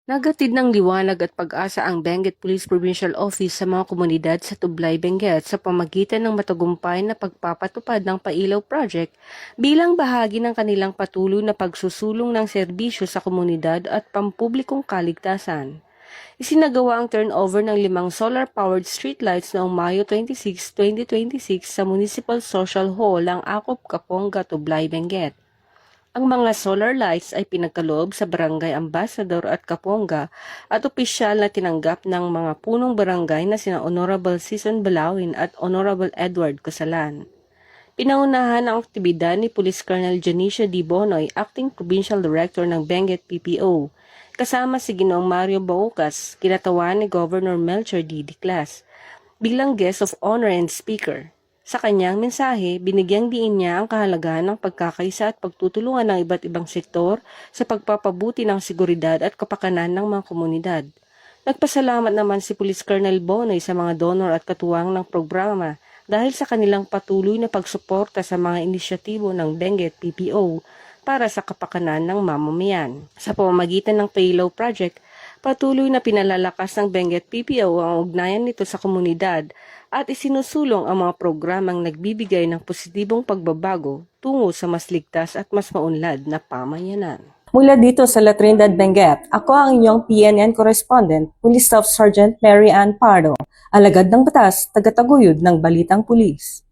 Nagatid ng liwanag at pag-asa ang Benguet Police Provincial Office sa mga komunidad sa Tublay, Benguet sa pamagitan ng matagumpay na pagpapatupad ng Pailaw Project bilang bahagi ng kanilang patuloy na pagsusulong ng serbisyo sa komunidad at pampublikong kaligtasan. Isinagawa ang turnover ng 5 solar-powered streetlights noong Mayo 26, 2026 sa Municipal Social Hall ng Akop Kapongga, Tublay, Benguet. Ang mga solar lights ay pinagkaloob sa Barangay Ambassador at Kapongga at opisyal na tinanggap ng mga punong barangay na sina Honorable Season Balawin at Honorable Edward Casalan. Pinaunahan ang aktibidad ni Police Colonel Janicia D. Bonoy, Acting Provincial Director ng Benguet PPO, kasama si Ginoong Mario Baucas, kinatawan ni Governor Melchor D. Diclas, bilang guest of honor and speaker. Sa kanyang mensahe, binigyang diin niya ang kahalagahan ng pagkakaisa at pagtutulungan ng iba't ibang sektor sa pagpapabuti ng seguridad at kapakanan ng mga komunidad. Nagpasalamat naman si Police Colonel Bonoy sa mga donor at katuwang ng programa dahil sa kanilang patuloy na pagsuporta sa mga inisyatibo ng Benguet PPO para sa kapakanan ng mamamayan. Sa pamamagitan ng Pailaw Project, patuloy na pinalalakas ng Benguet PPO ang ugnayan nito sa komunidad at isinusulong ang mga programang nagbibigay ng positibong pagbabago tungo sa mas ligtas at mas maunlad na pamayanan. Mula dito sa La Trinidad, Benguet, ako ang inyong PNN correspondent, Police Staff Sergeant Mary Ann Pardo, alagad ng batas, tagataguyod ng Balitang Pulis.